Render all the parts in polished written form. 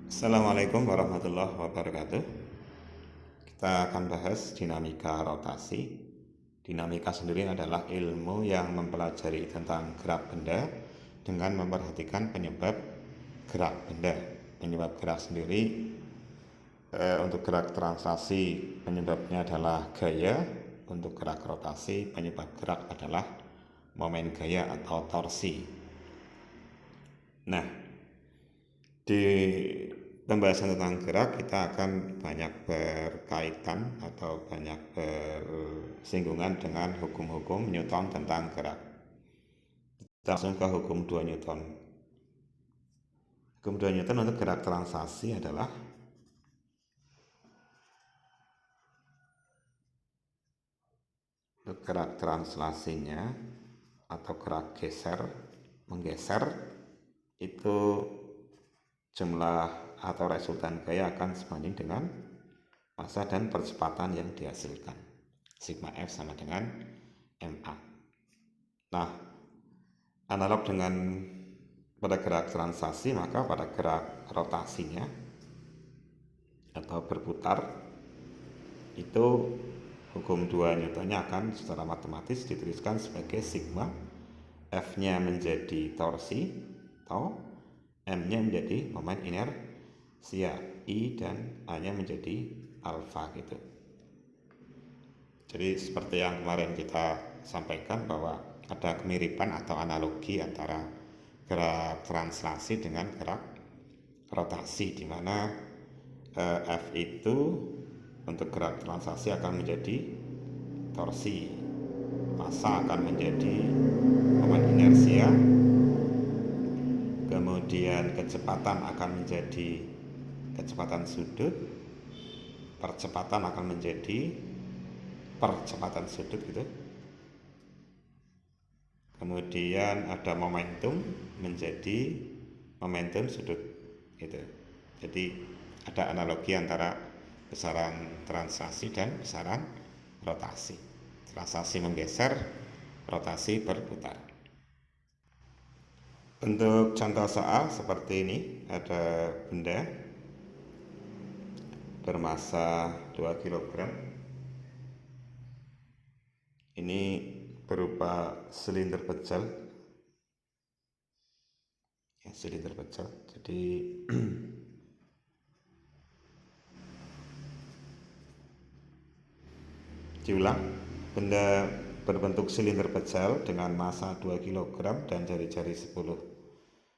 Assalamualaikum warahmatullahi wabarakatuh. Kita akan bahas dinamika rotasi. Dinamika sendiri adalah ilmu yang mempelajari tentang gerak benda dengan memperhatikan penyebab gerak benda. Penyebab gerak sendiri untuk gerak translasi penyebabnya adalah gaya. Untuk gerak rotasi penyebab gerak adalah momen gaya atau torsi. Nah, di pembahasan tentang gerak kita akan banyak berkaitan atau banyak bersinggungan dengan hukum-hukum Newton tentang gerak. Kita langsung ke hukum 2 Newton. Hukum 2 Newton untuk gerak translasi adalah untuk gerak translasinya atau gerak menggeser itu jumlah atau resultan gaya akan sebanding dengan massa dan percepatan yang dihasilkan. Sigma F sama dengan MA. Nah, analog dengan pada gerak translasi, maka pada gerak rotasinya atau berputar itu hukum 2 Newtonnya akan secara matematis dituliskan sebagai sigma, F-nya menjadi torsi atau M-nya menjadi momen inersia, I dan A-nya menjadi alfa gitu. Jadi seperti yang kemarin kita sampaikan bahwa ada kemiripan atau analogi antara gerak translasi dengan gerak rotasi, di mana F itu untuk gerak translasi akan menjadi torsi, massa akan menjadi momen inersia, kemudian kecepatan akan menjadi kecepatan sudut, percepatan akan menjadi percepatan sudut gitu. Kemudian ada momentum menjadi momentum sudut gitu. Jadi ada analogi antara besaran translasi dan besaran rotasi. Translasi menggeser, rotasi berputar. Untuk contoh soal seperti ini, ada benda bermassa 2 kg. Ini berupa silinder pecel. Ya, silinder pecel. Jadi diulang, benda berbentuk silinder pecel dengan massa 2 kg dan jari-jari 10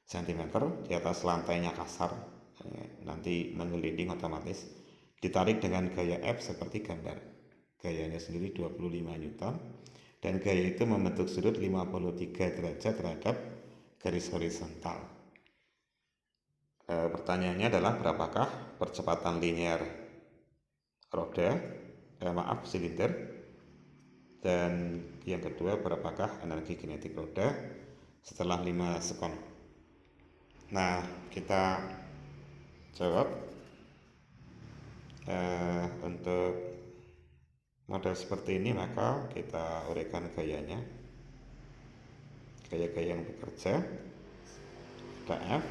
cm di atas lantainya kasar, nanti menggelinding otomatis, ditarik dengan gaya F seperti gambar. Gayanya sendiri 25 Newton dan gaya itu membentuk sudut 53 derajat terhadap garis horizontal. Pertanyaannya adalah berapakah percepatan linear roda, silinder, dan yang kedua berapakah energi kinetik roda setelah 5 sekon. Nah, kita jawab untuk model seperti ini, maka kita uraikan gayanya. Gaya-gaya yang bekerja ada F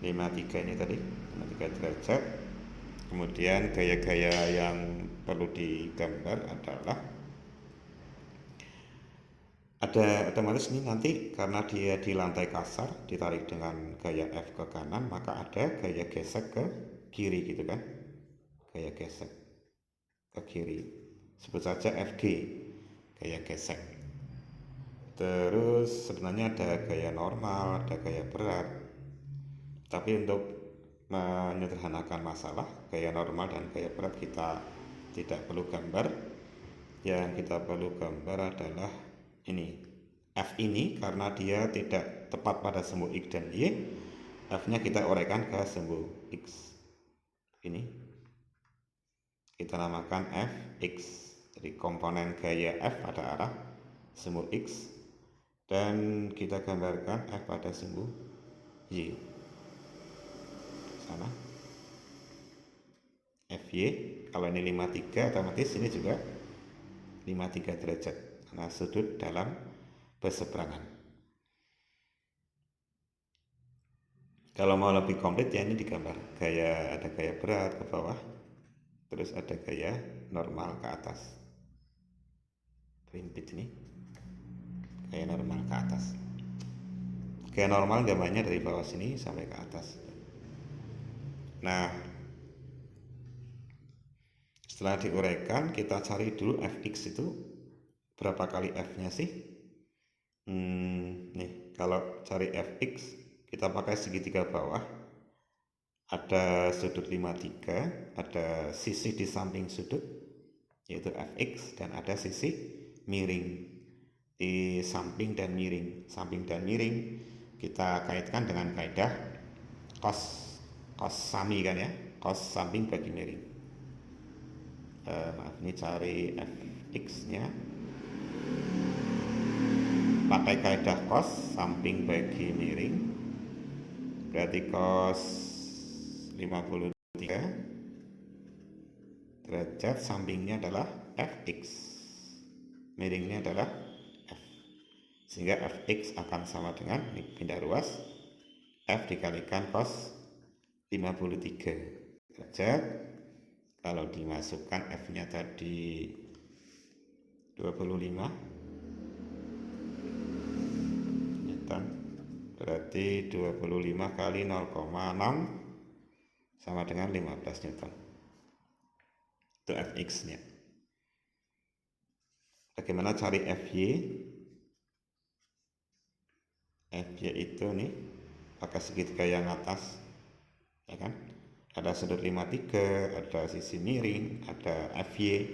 53 ini tadi, 53 derajat. Kemudian gaya-gaya yang perlu digambar adalah ada otomatis ini nanti karena dia di lantai kasar ditarik dengan gaya F ke kanan, maka ada gaya gesek ke kiri gitu kan, gaya gesek ke kiri, sebut saja FG, gaya gesek. Terus sebenarnya ada gaya normal, ada gaya berat, tapi untuk menyederhanakan masalah, gaya normal dan gaya berat kita tidak perlu gambar. Yang kita perlu gambar adalah ini, F ini karena dia tidak tepat pada sumbu X dan Y, F-nya kita uraikan ke sumbu X. Ini kita namakan Fx. Jadi komponen gaya F pada arah sumbu X dan kita gambarkan F pada sumbu Y. Sana Fy, kalau ini 53 otomatis ini juga 53 derajat karena sudut dalam berseberangan. Kalau mau lebih komplit ya ini digambar. Ada gaya berat ke bawah, terus ada gaya normal ke atas. Twin pitch ini gaya normal ke atas. Gaya normal gambarnya dari bawah sini sampai ke atas. Nah, setelah diuraikan, kita cari dulu fx itu berapa kali f-nya sih. Nih, kalau cari fx kita pakai segitiga bawah, ada sudut 53, ada sisi di samping sudut yaitu fx, dan ada sisi miring di samping dan miring. Samping dan miring kita kaitkan dengan kaidah cos sami kan ya, cos samping bagi miring. Maaf, ini cari fx nya pakai kaidah cos samping bagi miring, berarti cos 53 derajat, sampingnya adalah fx, miringnya adalah f, sehingga fx akan sama dengan, ini pindah ruas, f dikalikan cos 53 derajat. Kalau dimasukkan f nya tadi 25 Newton, berarti 25 kali 0,6 sama dengan 15 Newton. Itu fx nya. Bagaimana cari fy? Fy itu nih pakai segitiga yang atas, ya kan? Ada sudut 53, ada sisi miring, ada fy.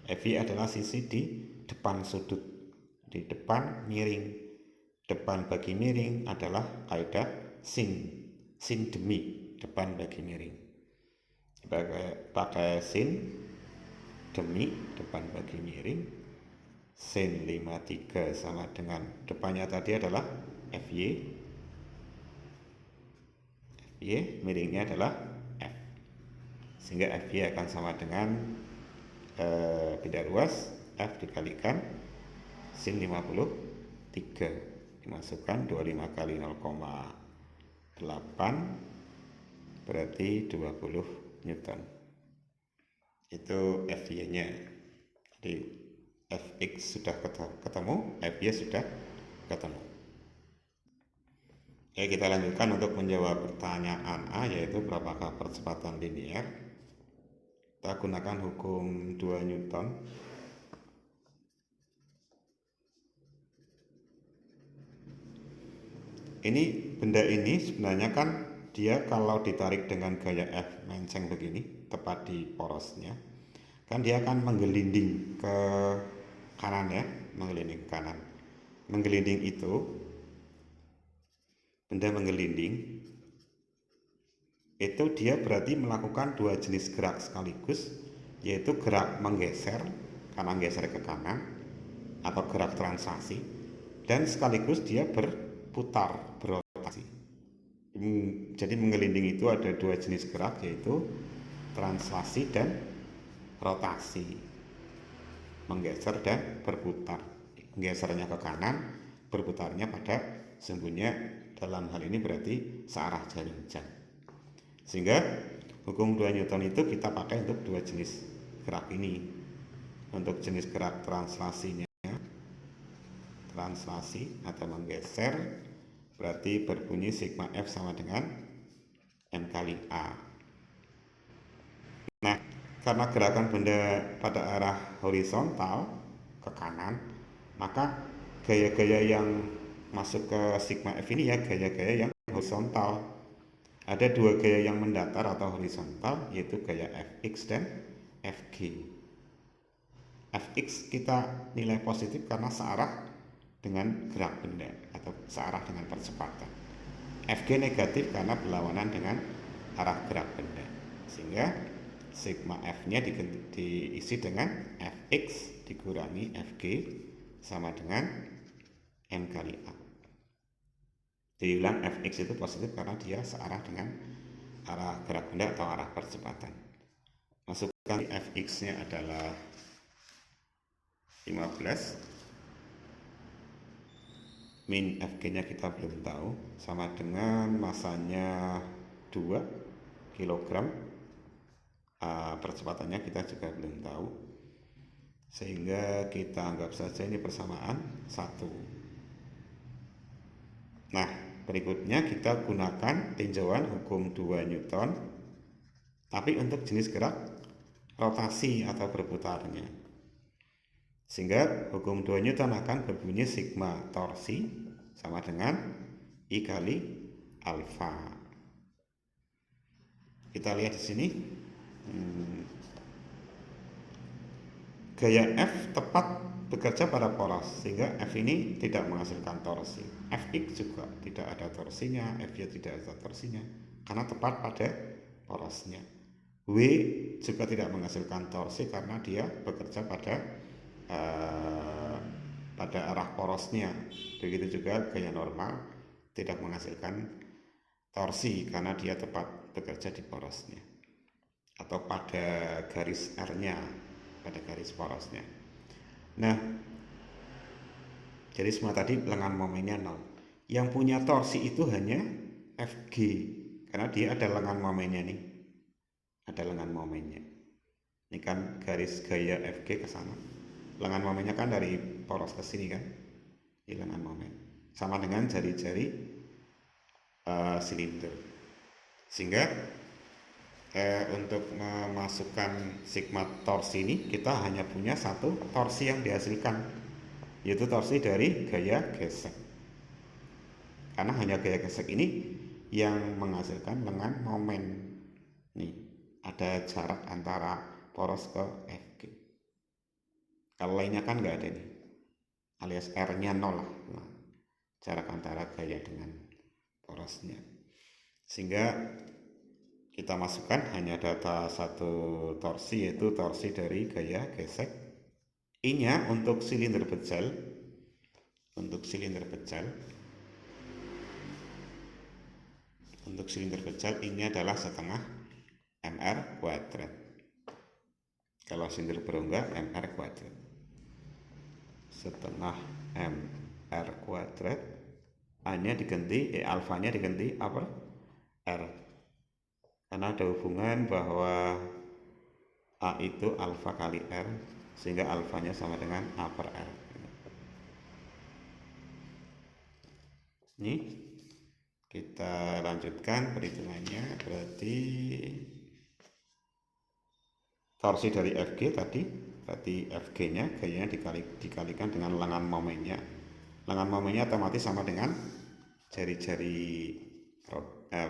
Fy adalah sisi di depan sudut, di depan miring. Depan bagi miring adalah kaidah sin demi depan bagi miring. Pakai sin demi depan bagi miring, sin 53 sama dengan depannya tadi adalah fy, miringnya adalah f, sehingga fy akan sama dengan pindah ruas f dikalikan sin 53, dimasukkan 25 kali 0,8 berarti 20 Newton. Itu fy nya. Jadi fx sudah ketemu, fy sudah ketemu. Oke, kita lanjutkan untuk menjawab pertanyaan A, yaitu berapakah percepatan linier. Kita gunakan hukum 2 Newton. Ini benda ini sebenarnya kan dia kalau ditarik dengan gaya F menceng begini, tepat di porosnya, kan dia akan menggelinding ke kanan ya, menggelinding ke kanan. Menggelinding itu, benda menggelinding itu dia berarti melakukan dua jenis gerak sekaligus, yaitu gerak menggeser karena geser ke kanan, atau gerak translasi, dan sekaligus dia berputar, berotasi. Jadi menggelinding itu ada dua jenis gerak, yaitu translasi dan rotasi, menggeser dan berputar. Menggesernya ke kanan, berputarnya pada sumbunya, dalam hal ini berarti searah jarum jam. Sehingga hukum 2 Newton itu kita pakai untuk dua jenis gerak ini. Untuk jenis gerak translasinya, translasi atau menggeser, berarti berbunyi sigma F sama dengan M kali A. Nah, karena gerakan benda pada arah horizontal ke kanan, maka gaya-gaya yang masuk ke sigma F ini ya gaya-gaya yang horizontal. Ada dua gaya yang mendatar atau horizontal, yaitu gaya Fx dan Fg. Fx kita nilai positif karena searah dengan gerak benda atau searah dengan percepatan. Fg negatif karena berlawanan dengan arah gerak benda. Sehingga sigma F-nya diisi dengan Fx dikurangi Fg sama dengan M kali A. Diulang, Fx itu positif karena dia searah dengan arah gerak benda atau arah percepatan. Masukkan Fx-nya adalah 15 min Fg-nya kita belum tahu, sama dengan masanya 2 kg, percepatannya kita juga belum tahu, sehingga kita anggap saja ini persamaan 1. Nah, berikutnya kita gunakan tinjauan hukum 2 Newton, tapi untuk jenis gerak rotasi atau berputarnya. Sehingga hukum 2 Newton akan berbunyi sigma torsi sama dengan I kali alfa. Kita lihat di sini. Gaya F tepat bekerja pada poros, sehingga F ini tidak menghasilkan torsi. Fx juga tidak ada torsinya, Fy tidak ada torsinya, karena tepat pada porosnya. W juga tidak menghasilkan torsi karena dia bekerja pada arah porosnya. Begitu juga gaya normal tidak menghasilkan torsi karena dia tepat bekerja di porosnya atau pada garis R-nya, pada garis porosnya. Nah, jadi semua tadi lengan momennya 0. Yang punya torsi itu hanya Fg, karena dia ada lengan momennya nih. Ada lengan momennya. Ini kan garis gaya Fg ke sana. Lengan momennya kan dari poros ke sini kan. Ini lengan momen. Sama dengan jari-jari silinder. Sehingga untuk memasukkan sigma torsi ini kita hanya punya satu torsi yang dihasilkan, yaitu torsi dari gaya gesek. Karena hanya gaya gesek ini yang menghasilkan lengan momen. Nih, ada jarak antara poros ke Fg. Kalau lainnya kan nggak ada nih, alias R-nya 0 lah. Nah, jarak antara gaya dengan porosnya. Sehingga kita masukkan hanya data satu torsi, yaitu torsi dari gaya gesek. I-nya untuk silinder bejal, I-nya adalah setengah mr kuadrat. Kalau silinder berongga mr kuadrat, setengah mr kuadrat. A-nya diganti, alfanya diganti apa? R. Karena ada hubungan bahwa A itu alfa kali R, sehingga alfanya sama dengan A per R. Ini kita lanjutkan perhitungannya. Berarti torsi dari Fg tadi, berarti Fg-nya gayanya dikalikan dengan lengan momennya. Lengan momennya otomatis sama dengan jari-jari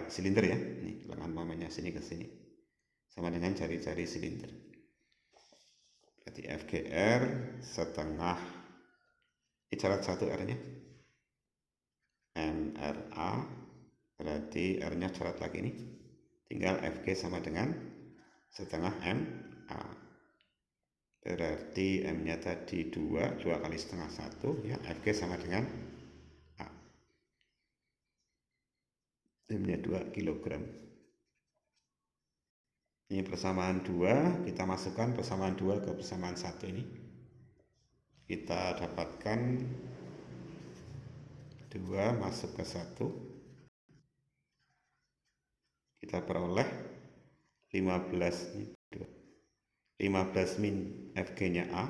silinder ya. Nih lengan momennya sini ke sini sama dengan jari-jari silinder. Berarti FGR setengah, isyarat 1 R-nya MRA, berarti R-nya coret lagi nih, tinggal Fg sama dengan setengah MA. Berarti M-nya tadi 2 kali setengah 1 ya, Fg sama dengan A. M-nya 2 kg. Ini persamaan 2, kita masukkan persamaan 2 ke persamaan 1 ini. Kita dapatkan 2 masuk ke 1. Kita peroleh 15 min Fg-nya A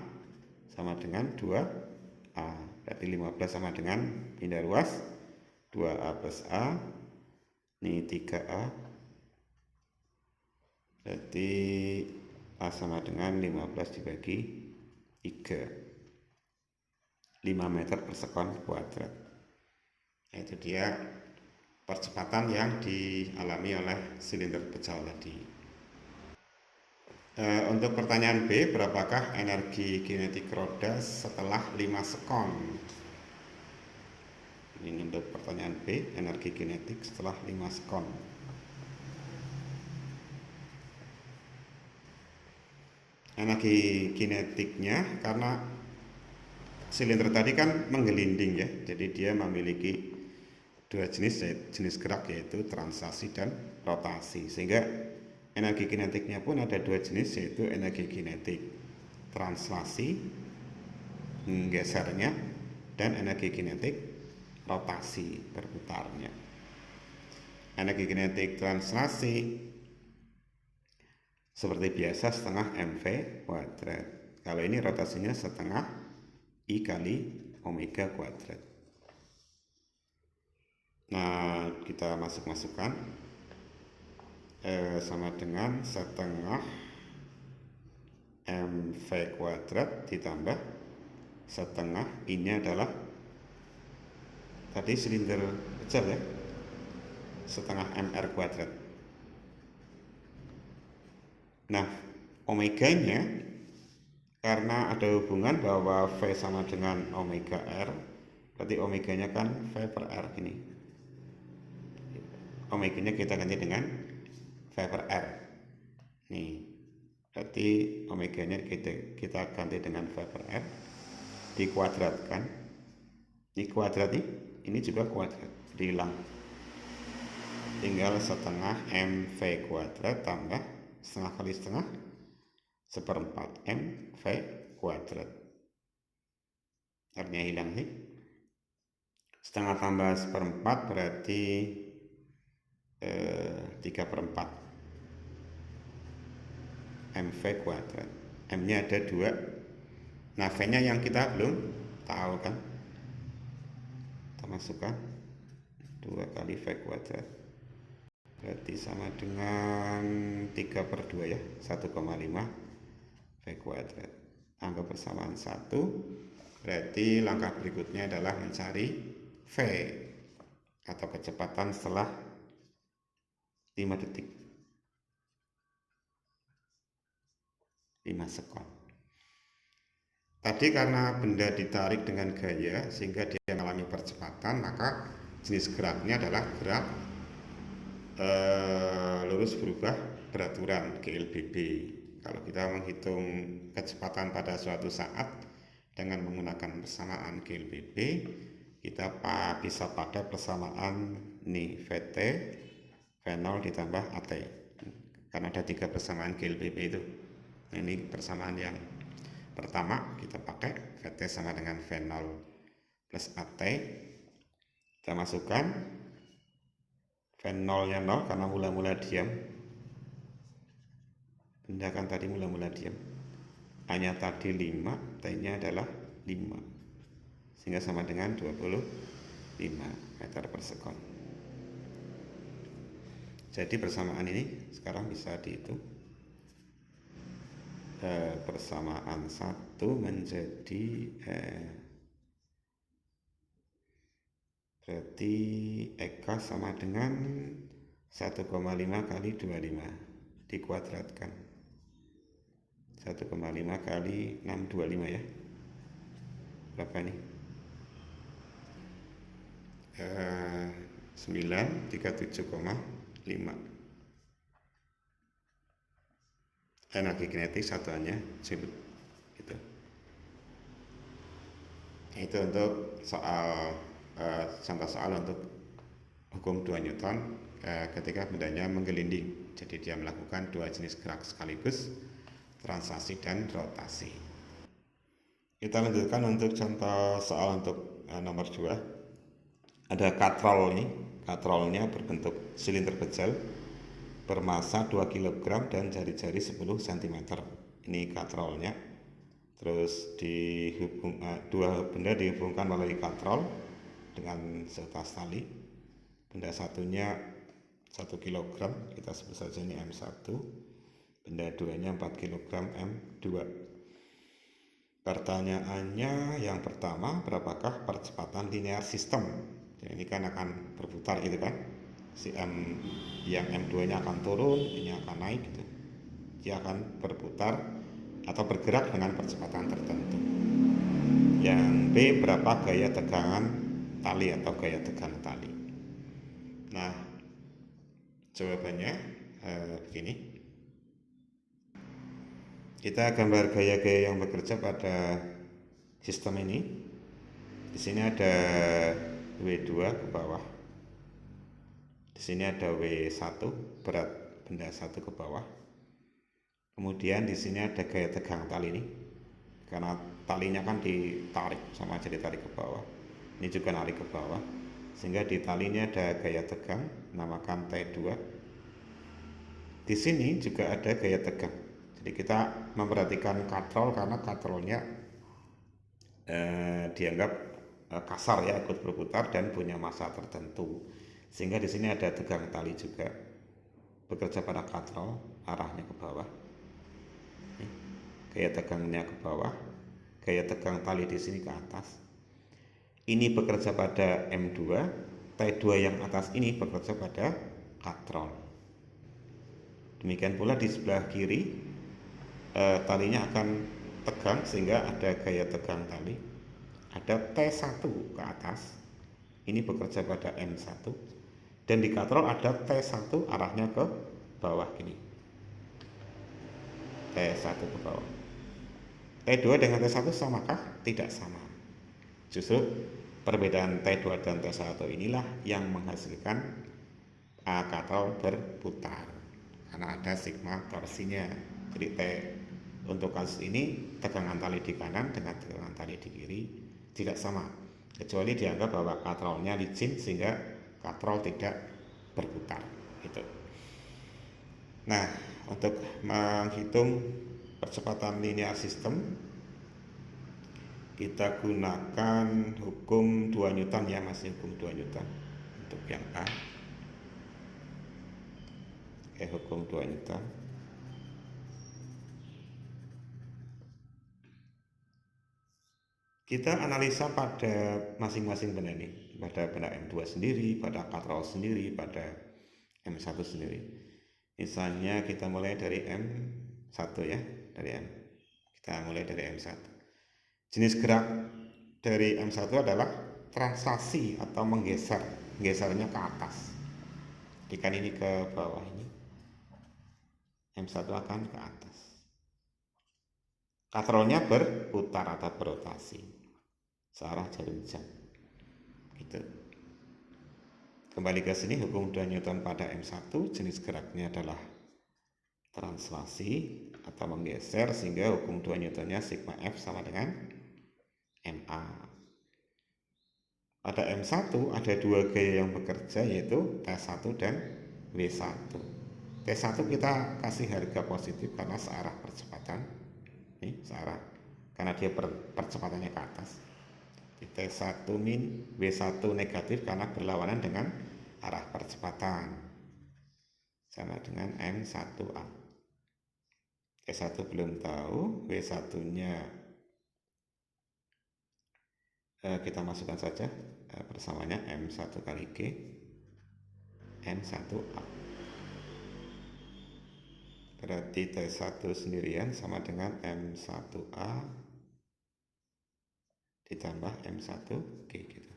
sama dengan 2A. Berarti 15 sama dengan pindah ruas 2A plus A. Ini 3A. Berarti A sama dengan 15 dibagi 3. 5 meter per sekon kuadrat. Itu dia percepatan yang dialami oleh silinder pejal tadi. Untuk pertanyaan B, berapakah energi kinetik roda setelah 5 sekon? Ini untuk pertanyaan B, energi kinetik setelah 5 sekon. Energi kinetiknya, karena silinder tadi kan menggelinding ya, jadi dia memiliki dua jenis gerak, yaitu translasi dan rotasi. Sehingga energi kinetiknya pun ada dua jenis, yaitu energi kinetik translasi, gesernya, dan energi kinetik rotasi berputarnya. Energi kinetik translasi seperti biasa setengah mv kuadrat. Kalau ini rotasinya setengah I kali omega kuadrat. Nah, kita masukkan sama dengan setengah mv kuadrat ditambah setengah, ini adalah tadi silinder kecil ya, setengah mr kuadrat. Nah, omeganya karena ada hubungan bahwa V sama dengan omega R, berarti omeganya kan V per R ini. Omeganya kita ganti dengan V per R. Nih, berarti omeganya kita ganti dengan V per R, dikuadratkan. Ini kuadrat ini juga kuadrat, jadi hilang. Tinggal setengah mv kuadrat tambah setengah kali setengah seperempat mv kuadrat. Artinya hilang nih. Setengah tambah seperempat berarti 3/4 mv kuadrat. M-nya ada 2. Nah, V-nya yang kita belum tahu kan. Kita masukkan 2 kali V kuadrat. Berarti sama dengan 3/2 ya, 1,5 V kuadrat. Anggap persamaan 1. Berarti langkah berikutnya adalah mencari V atau kecepatan setelah 5 detik, 5 sekon. Tadi karena benda ditarik dengan gaya sehingga dia mengalami percepatan, maka jenis geraknya adalah gerak lurus berubah beraturan GLBB. Kalau kita menghitung kecepatan pada suatu saat dengan menggunakan persamaan GLBB, kita bisa pakai persamaan nih VT V0 ditambah AT, karena ada 3 persamaan GLBB itu. Nah, ini persamaan yang pertama kita pakai, VT sama dengan V0 plus AT. Kita masukkan V0 nya 0 karena mula-mula diam, benda kan tadi mula-mula diam, hanya tadi 5, T nya adalah 5, sehingga sama dengan 25 meter per sekon. Jadi persamaan ini sekarang bisa dihitung. Persamaan 1 menjadi berarti Eka sama dengan 1,5 kali 25 dikuadratkan. 1,5 kali 625 ya. Berapa nih? 937,5. Energi kinetik satuannya joule gitu. Itu untuk soal contoh soal untuk hukum 2 Newton ketika bendanya menggelinding. Jadi dia melakukan 2 jenis gerak sekaligus, translasi dan rotasi. Kita lanjutkan untuk contoh soal untuk nomor 2. Ada katrol ini. Katrolnya berbentuk silinder kecil bermasa 2 kg dan jari-jari 10 cm. Ini katrolnya. Terus dua benda dihubungkan melalui katrol dengan setas tali. Benda satunya 1 kg, kita sebut saja ini M1. Benda 2-nya 4 kg M2. Pertanyaannya yang pertama, berapakah percepatan linear sistem? Jadi ini kan akan berputar gitu kan. Si M yang M2-nya akan turun, ini akan naik gitu. Dia akan berputar atau bergerak dengan percepatan tertentu. Yang B, berapa gaya tegangan tali atau gaya tegang tali? Nah, jawabannya begini. Kita gambar gaya-gaya yang bekerja pada sistem ini. Di sini ada W2 ke bawah. Di sini ada W1 berat benda 1 ke bawah. Kemudian di sini ada gaya tegang tali ini. Karena talinya kan ditarik, sama aja ditarik ke bawah. Ini juga narik ke bawah, sehingga di talinya ada gaya tegang, namakan T2. Di sini juga ada gaya tegang. Jadi kita memperhatikan katrol karena katrolnya dianggap kasar ya, ikut berputar dan punya massa tertentu. Sehingga di sini ada tegang tali juga, bekerja pada katrol, arahnya ke bawah. Gaya tegangnya ke bawah, gaya tegang tali di sini ke atas. Ini bekerja pada M2, T2 yang atas ini bekerja pada katrol. Demikian pula di sebelah kiri, talinya akan tegang sehingga ada gaya tegang tali. Ada T1 ke atas, ini bekerja pada M1, dan di katrol ada T1 arahnya ke bawah gini, T1 ke bawah. T2 dengan T1 samakah? Tidak sama. Justru perbedaan T2 dan T1 inilah yang menghasilkan katrol berputar karena ada sigma torsinya. Jadi untuk kasus ini tegangan tali di kanan dengan tegangan tali di kiri tidak sama, kecuali dianggap bahwa katrolnya licin sehingga katrol tidak berputar gitu. Nah, untuk menghitung percepatan linear system kita gunakan hukum 2 Newton ya, masih hukum 2 Newton untuk yang A. Hukum 2 Newton. Kita analisa pada masing-masing benda ini, pada benda M2 sendiri, pada katrol sendiri, pada M1 sendiri. Misalnya kita mulai dari M1 ya, kita mulai dari M1. Jenis gerak dari M1 adalah translasi atau menggesernya ke atas. Jika ini ke bawah ini, M1 akan ke atas. Katrolnya berputar atau berotasi searah jarum jam. Gitu. Kembali ke sini, hukum 2 Newton pada M1, jenis geraknya adalah translasi atau menggeser, sehingga hukum 2 Newtonnya sigma F sama dengan MA. Pada M1 ada 2 gaya yang bekerja, yaitu T1 dan W1. T1 kita kasih harga positif karena searah percepatan. Ini searah karena dia percepatannya ke atas. T1 min, W1 negatif karena berlawanan dengan arah percepatan, sama dengan M1A. T1 belum tahu, W1 nya kita masukkan saja persamaannya M1 kali G M1A. Berarti T1 sendirian sama dengan M1A ditambah M1G gitu.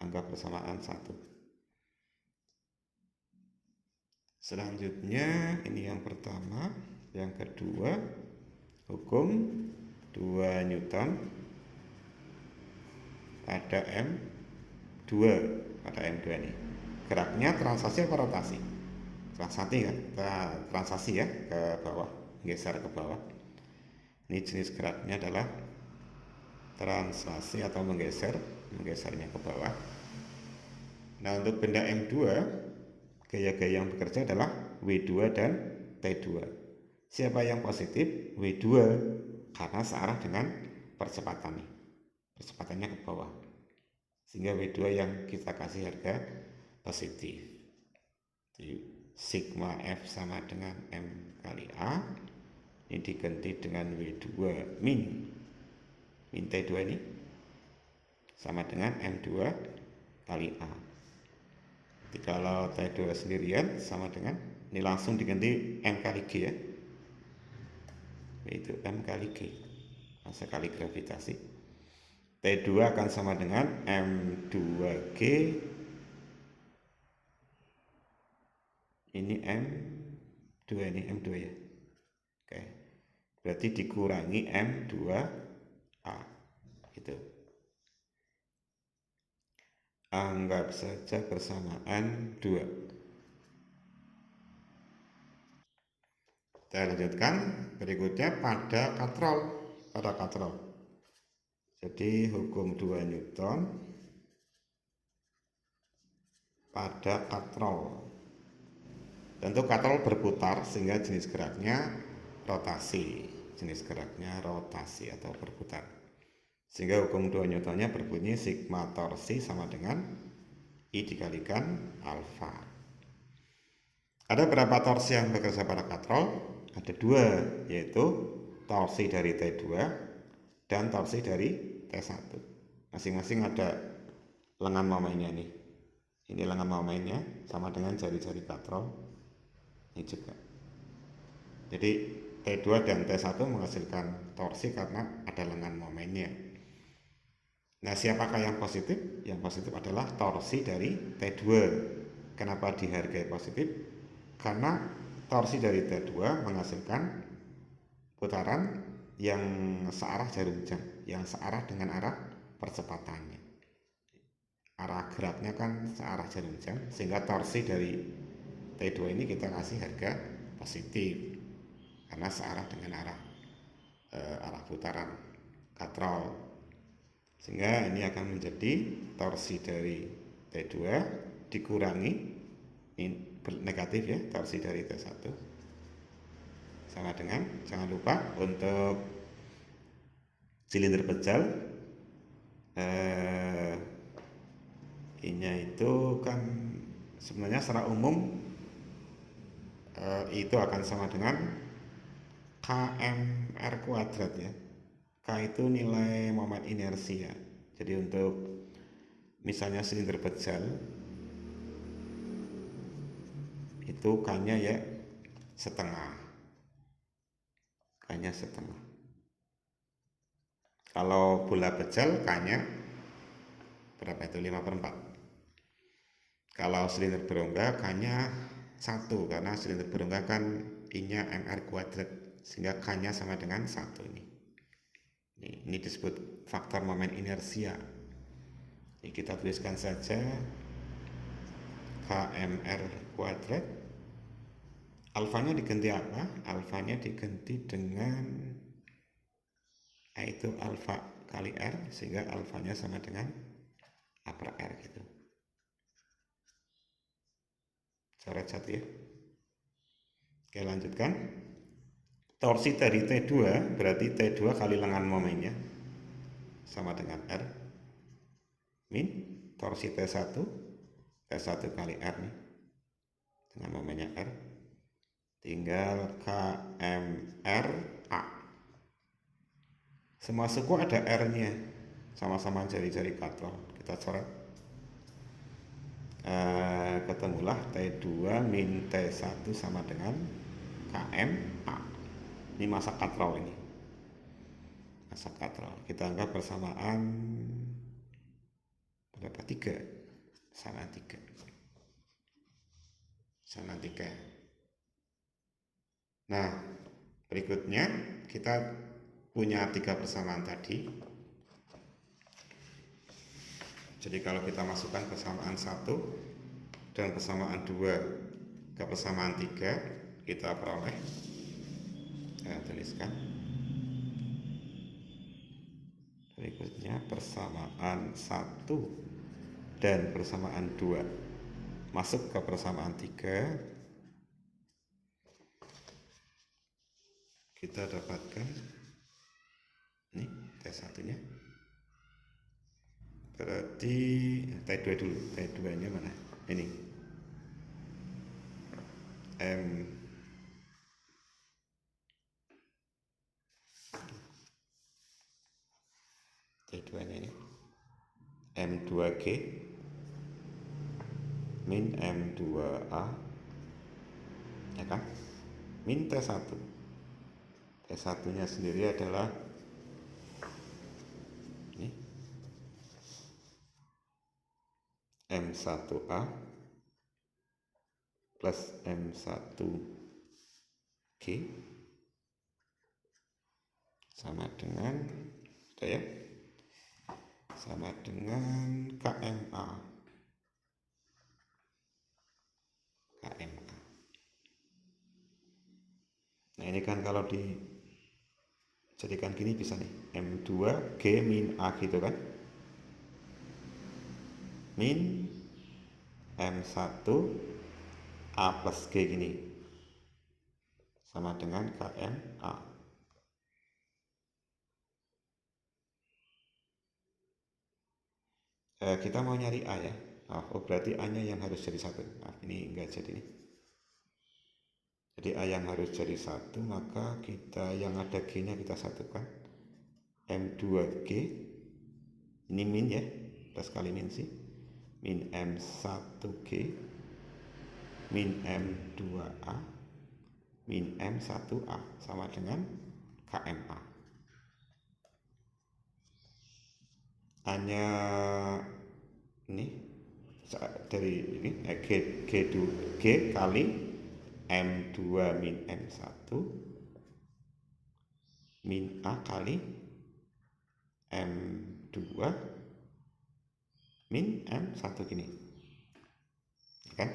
Anggap persamaan 1. Selanjutnya ini yang pertama, yang kedua hukum 2 Newton pada M2, pada M2 ini. Geraknya translasi apa rotasi? Translasi kan? Translasi ya, ke bawah, geser ke bawah. Ini jenis geraknya adalah translasi atau menggesernya ke bawah. Nah, untuk benda M2, gaya-gaya yang bekerja adalah W2 dan T2. Siapa yang positif? W2, karena searah dengan percepatan nih. Percepatannya ke bawah, sehingga W2 yang kita kasih harga positif. Jadi, sigma F sama dengan M kali A, ini diganti dengan W2 min T2 ini sama dengan M2 kali A. Jadi kalau T2 sendirian sama dengan, ini langsung diganti M kali G ya, yaitu M kali G, massa kali gravitasi. T2 akan sama dengan M2G, ini M2 ini M2 ya. Oke. Berarti dikurangi M2A gitu. Anggap saja persamaan 2. Kita lanjutkan berikutnya pada katrol. Jadi hukum 2 Newton pada katrol. Tentu katrol berputar sehingga jenis geraknya rotasi. Jenis geraknya rotasi atau berputar. Sehingga hukum 2 Newtonnya berbunyi sigma torsi sama dengan I dikalikan alfa. Ada berapa torsi yang bekerja pada katrol? Ada 2, yaitu torsi dari T2 dan torsi dari T1. Masing-masing ada lengan momennya nih. Ini lengan momennya sama dengan jari-jari katrol. Ini juga. Jadi T2 dan T1 menghasilkan torsi karena ada lengan momennya. Nah, siapakah yang positif? Yang positif adalah torsi dari T2. Kenapa dihargai positif? Karena torsi dari T2 menghasilkan putaran yang searah jarum jam, yang searah dengan arah percepatannya. Arah geraknya kan searah jarum jam, sehingga torsi dari T2 ini kita kasih harga positif karena searah dengan arah putaran katrol. Sehingga ini akan menjadi torsi dari T2 dikurangi negatif ya, torsi dari T1 sama dengan, jangan lupa untuk silinder pejal I-nya itu kan sebenarnya secara umum itu akan sama dengan kmr kuadrat ya. K itu nilai momen inersia. Jadi untuk misalnya silinder pejal itu K-nya ya setengah. K-nya setengah. Kalau bola pejal K-nya berapa itu? 5/4. Kalau silinder berongga K-nya 1 karena silinder berongga kan I-nya mr kuadrat sehingga K-nya sama dengan 1 ini. Ini disebut faktor momen inersia. Ini kita tuliskan saja kmr kuadrat. Alfanya diganti apa? Alfanya diganti dengan itu alfa kali R sehingga alfanya sama dengan A per R gitu. Coret satu ya. Oke, lanjutkan. Torsi dari T2 berarti T2 kali lengan momennya sama dengan R min torsi T1 kali R nih dengan momennya R tinggal KMR A. Semua suku ada R-nya sama-sama jari-jari katrol. Kita coret. Ketemulah T2 min T1 sama dengan KMA. Ini masa katrol ini. Masa katrol. Kita anggap persamaan berapa? 3. Sama 3. Sama 3. Nah, berikutnya kita punya 3 persamaan tadi. Jadi kalau kita masukkan persamaan 1 dan persamaan 2 ke persamaan 3, kita peroleh, saya tuliskan berikutnya persamaan 1 dan persamaan 2 masuk ke persamaan 3, kita dapatkan ini T1 nya berarti T2 dulu. T2 nya mana? Ini T2 nya ini M2G min M2A ya kan, min T1. T1 nya sendiri adalah ini M1A plus M1G sama dengan ya, sama dengan KMA. Nah ini kan kalau dijadikan gini bisa nih M2G min A gitu kan, min M1 A plus G gini, sama dengan KMA. Kita mau nyari A ya. Oh, berarti A nya yang harus jadi 1. Ini enggak jadi nih. Jadi A yang harus jadi 1, maka kita yang ada G nya kita satukan. M2G, ini min ya, plus kali min sih, min M1G, min M2A, min M1A, sama dengan KMA. A nya ini dari ini G kali M2 min M1 min A kali M2 min M1 gini, kan?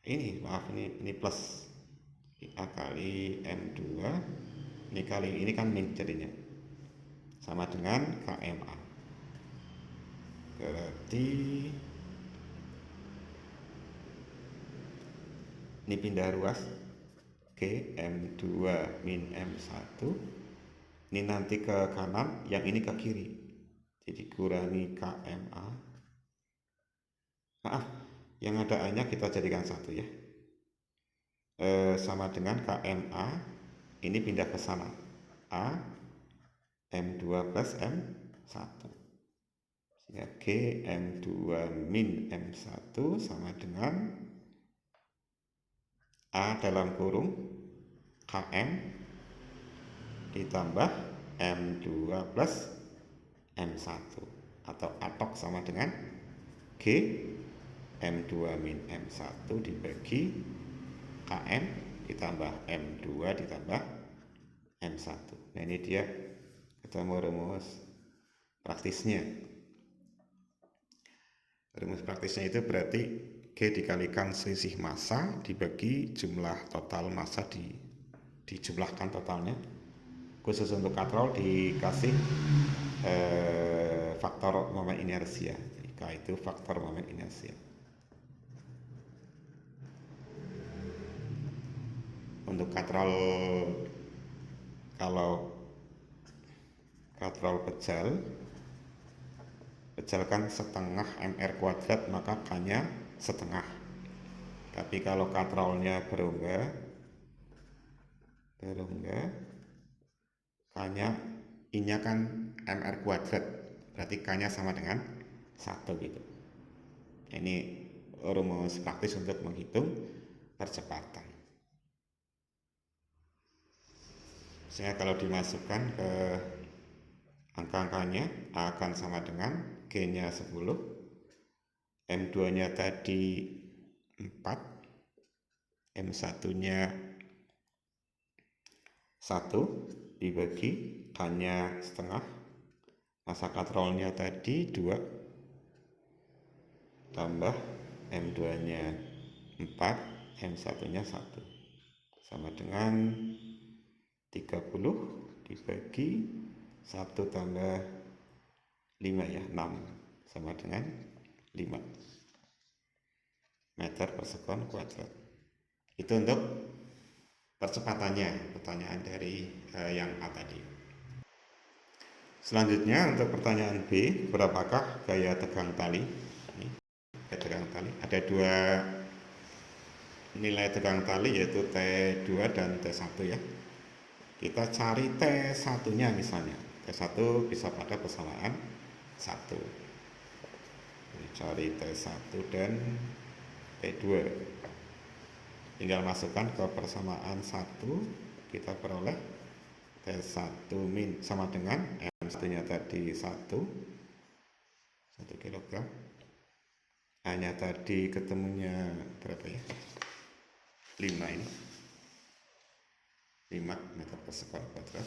Ini maaf, ini plus A kali M2, ini kali ini kan min jadinya, sama dengan KMA. Berarti ini pindah ruas G M2 min M1, ini nanti ke kanan, yang ini ke kiri, jadi kurangi KMA. Maaf, yang ada A nya kita jadikan 1 ya, sama dengan KMA, ini pindah ke sana, A M2 plus M1, sehingga G M2 min M1 sama dengan A dalam kurung KM ditambah M2 plus M1, atau atok sama dengan G M2 min M1 dibagi KM ditambah M2 ditambah M1. Nah, ini dia ketemu rumus praktisnya. Rumus praktisnya itu berarti G dikalikan selisih massa dibagi jumlah total massa, dijumlahkan totalnya. Khusus untuk katrol dikasih faktor momen inersia. K itu faktor momen inersia. Untuk katrol, kalau katrol pejal kan setengah mr kuadrat, maka K-nya setengah. Tapi kalau katrolnya berongga, K-nya, I-nya kan mr kuadrat, berarti K-nya sama dengan 1 gitu. Ini rumus praktis untuk menghitung percepatan. Sehingga kalau dimasukkan ke angka-angkanya, A akan sama dengan G-nya 10, M2-nya tadi 4, M1-nya 1 dibagi K-nya setengah, massa katrolnya tadi 2, tambah M2-nya 4, M1-nya 1, sama dengan 30 dibagi 1 tambah 5 ya, 6, sama dengan 5 meter per sekon kuadrat. Itu untuk percepatannya, pertanyaan dari yang A tadi. Selanjutnya untuk pertanyaan B, berapakah gaya tegang tali? Ini, gaya tegang tali. Ada 2 nilai tegang tali, yaitu T2 dan T1 ya. Kita cari T1 nya misalnya. T1 bisa pada persamaan 1. Cari T1 dan T2. Tinggal masukkan ke persamaan 1, kita peroleh T1 min sama dengan M1 nya tadi 1 kg. A-nya tadi ketemunya berapa ya? 5 ini. 5 meter per sekon kuadrat.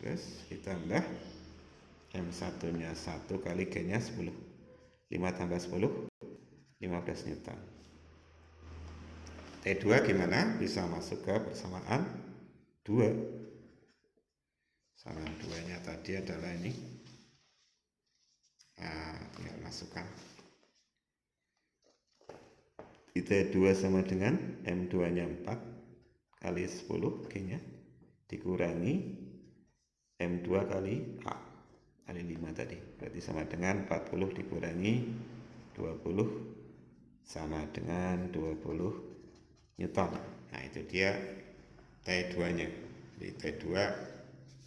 Terus kita tambah M1 nya 1 kali G nya 10. 5 tambah 10 15 Newton. T2 gimana? Bisa masuk ke persamaan 2. Sama 2-nya tadi adalah ini. Nah, tinggal masukkan. IT2 sama dengan M2-nya 4 kali 10 G-nya dikurangi M2 kali A kali 5 tadi. Berarti sama dengan 40 dikurangi 20 sama dengan 20 Newton. Nah, itu dia T2-nya. Jadi T2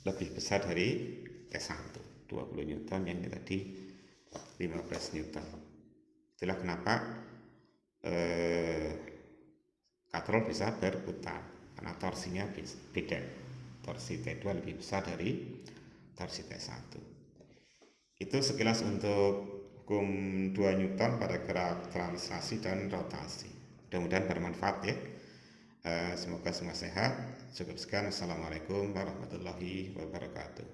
lebih besar dari T1, 20 Newton, yang ini tadi 15 Newton. Itulah kenapa katrol bisa berputar, karena torsinya beda. Torsi T2 lebih besar dari torsi T1. Itu sekilas untuk hukum 2 Newton pada gerak translasi dan rotasi. Mudah-mudahan bermanfaat ya. Semoga semua sehat. Cukup sekian. Assalamualaikum warahmatullahi wabarakatuh.